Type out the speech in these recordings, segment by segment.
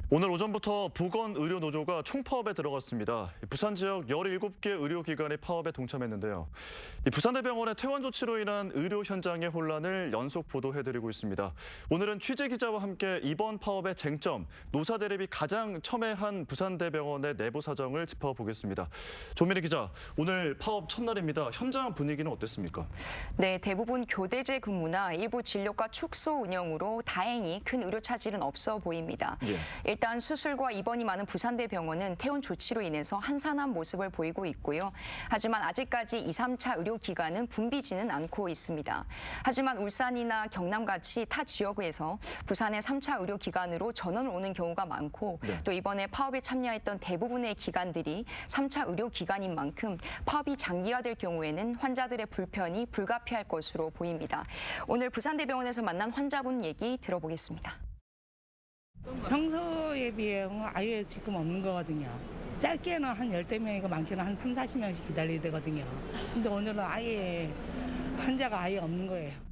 오늘 오전부터 보건의료노조가 총파업에 들어갔습니다. 부산 지역 17개 의료기관이 파업에 동참했는데요. 부산대병원의 퇴원 조치로 인한 의료 현장의 혼란을 연속 보도해드리고 있습니다. 오늘은 취재기자와 함께 이번 파업의 쟁점, 노사 대립이 가장 첨예한 부산대병원의 내부 사정을 짚어보겠습니다. 조민희 기자, 오늘 파업 첫날입니다. 현장 분위기는 어땠습니까? 네, 대부분 교대제 근무나 일부 진료과 축소 운영으로 다행히 큰 의료 차질은 없어 보입니다. 일단 수술과 입원이 많은 부산대병원은 퇴원 조치로 인해서 한산한 모습을 보이고 있고요. 하지만 아직까지 2, 3차 의료기관은 붐비지는 않고 있습니다. 하지만 울산이나 경남같이 타 지역에서 부산의 3차 의료기관으로 전원을 오는 경우가 많고 또 이번에 파업에 참여했던 대부분의 기관들이 3차 의료기관인 만큼 파업이 장기화될 경우에는 환자들의 불편이 불가피할 것으로 보입니다. 오늘 부산대병원에서 만난 환자분 얘기 들어보겠습니다. 평소에 비해 아예 지금 없는 거거든요. 짧게는 한 10명이고 많게는 한 3, 40명씩 기다려야 되거든요. 근데 오늘은 아예 환자가 아예 없는 거예요.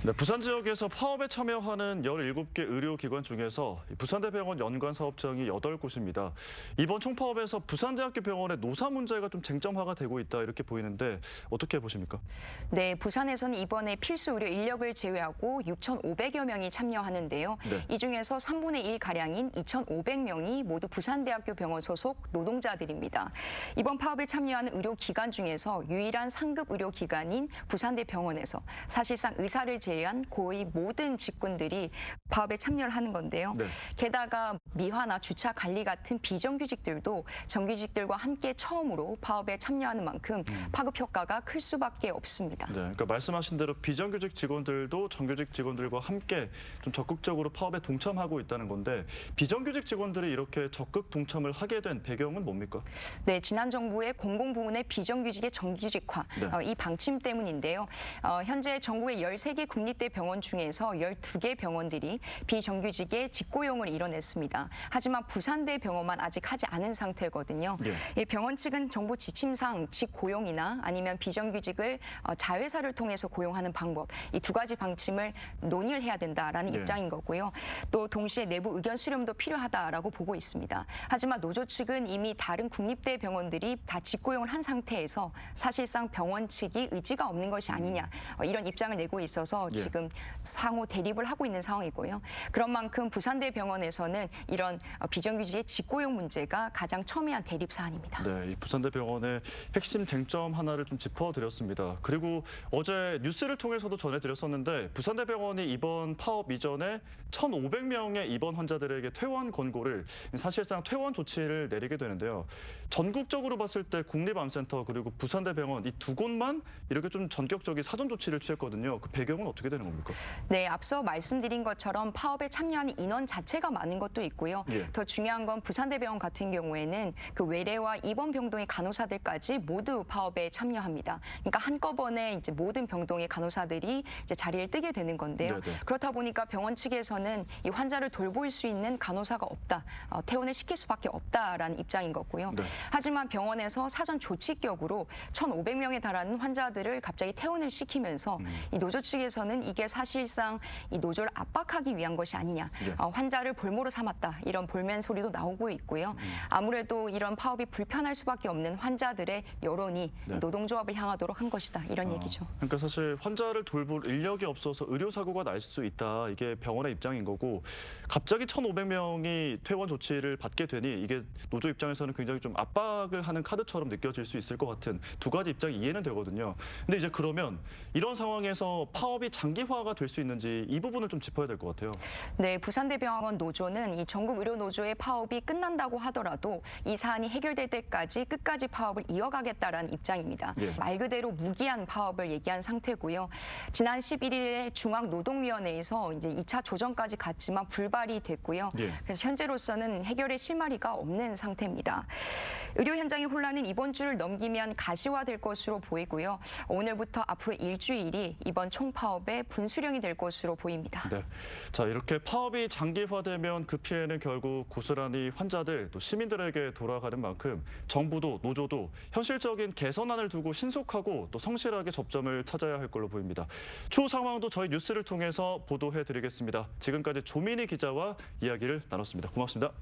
네, 부산 지역에서 파업에 참여하는 17개 의료기관 중에서 부산대병원 연관 사업장이 8곳입니다. 이번 총파업에서 부산대학교 병원의 노사 문제가 좀 쟁점화가 되고 있다 이렇게 보이는데 어떻게 보십니까? 네, 부산에서는 이번에 필수 의료 인력을 제외하고 6,500여 명이 참여하는데요. 이 중에서 3분의 1가량인 2,500명이 모두 부산대학교 병원 소속 노동자들입니다. 이번 파업에 참여하는 의료기관 중에서 유일한 상급 의료기관인 부산대병원에서 사실상 의사를 제외한 거의 모든 직군들이 파업에 참여를 하는 건데요. 게다가 미화나 주차 관리 같은 비정규직들도 정규직들과 함께 처음으로 파업에 참여하는 만큼 파급 효과가 클 수밖에 없습니다. 네, 그러니까 말씀하신 대로 비정규직 직원들도 정규직 직원들과 함께 좀 적극적으로 파업에 동참하고 있다는 건데 비정규직 직원들이 이렇게 적극 동참을 하게 된 배경은 뭡니까? 네, 지난 정부의 공공부문의 비정규직의 정규직화 이 방침 때문인데요. 현재 전국의 13개 국립대 병원 중에서 12개 병원들이 비정규직의 직고용을 이뤄냈습니다. 하지만 부산대 병원만 아직 하지 않은 상태거든요. 이 병원 측은 정부 지침상 직고용이나 아니면 비정규직을 자회사를 통해서 고용하는 방법, 이 두 가지 방침을 논의를 해야 된다라는 입장인 거고요. 또 동시에 내부 의견 수렴도 필요하다라고 보고 있습니다. 하지만 노조 측은 이미 다른 국립대 병원들이 다 직고용을 한 상태에서 사실상 병원 측이 의지가 없는 것이 아니냐 이런 입장을 내고 있어서 지금 상호 대립을 하고 있는 상황이고요. 그런 만큼 부산대병원에서는 이런 비정규직의 직고용 문제가 가장 첨예한 대립 사안입니다. 네, 이 부산대병원의 핵심 쟁점 하나를 좀 짚어드렸습니다. 그리고 어제 뉴스를 통해서도 전해드렸었는데 부산대병원이 이번 파업 이전에 1,500명의 입원 환자들에게 퇴원 권고를 사실상 퇴원 조치를 내리게 되는데요. 전국적으로 봤을 때 국립암센터 그리고 부산대병원 이 두 곳만 이렇게 좀 전격적인 사전 조치를 취했거든요. 그 배경은 어떻게 되는 겁니까? 네, 앞서 말씀드린 것처럼 파업에 참여하는 인원 자체가 많은 것도 있고요. 더 중요한 건 부산대병원 같은 경우에는 그 외래와 입원 병동의 간호사들까지 모두 파업에 참여합니다. 그러니까 한꺼번에 이제 모든 병동의 간호사들이 이제 자리를 뜨게 되는 건데요. 그렇다 보니까 병원 측에서는 이 환자를 돌볼 수 있는 간호사가 없다, 퇴원을 시킬 수밖에 없다라는 입장인 거고요. 하지만 병원에서 사전 조치격으로 1,500명에 달하는 환자들을 갑자기 퇴원을 시키면서 이 노조 측에서는 이게 사실상 이 노조를 압박하기 위한 것이 아니냐, 환자를 볼모로 삼았다 이런 볼멘 소리도 나오고 있고요. 아무래도 이런 파업이 불편할 수밖에 없는 환자들의 여론이 노동조합을 향하도록 한 것이다 이런 얘기죠. 그러니까 사실 환자를 돌볼 인력이 없어서 의료사고가 날 수 있다 이게 병원의 입장인 거고 갑자기 1,500명이 퇴원 조치를 받게 되니 이게 노조 입장에서는 굉장히 좀 압박을 하는 카드처럼 느껴질 수 있을 것 같은 두 가지 입장이 이해는 되거든요. 근데 이제 그러면 이런 상황에서 파업이 장기화가 될 수 있는지 이 부분을 좀 짚어야 될 것 같아요. 네, 부산대병원 노조는 이 전국 의료노조의 파업이 끝난다고 하더라도 이 사안이 해결될 때까지 끝까지 파업을 이어가겠다라는 입장입니다. 말 그대로 무기한 파업을 얘기한 상태고요. 지난 11일에 중앙노동위원회에서 이제 2차 조정까지 갔지만 불발이 됐고요. 그래서 현재로서는 해결의 실마리가 없는 상태입니다. 의료 현장의 혼란은 이번 주를 넘기면 가시화될 것으로 보이고요. 오늘부터 앞으로 일주일이 이번 총파업의 사업의 분수령이 될 것으로 보입니다. 네. 자, 이렇게 파업이 장기화되면 그 피해는 결국 고스란히 환자들 또 시민들에게 돌아가는 만큼 정부도 노조도 현실적인 개선안을 두고 신속하고 또 성실하게 접점을 찾아야 할 걸로 보입니다. 추후 상황도 저희 뉴스를 통해서 보도해 드리겠습니다. 지금까지 조민희 기자와 이야기를 나눴습니다. 고맙습니다.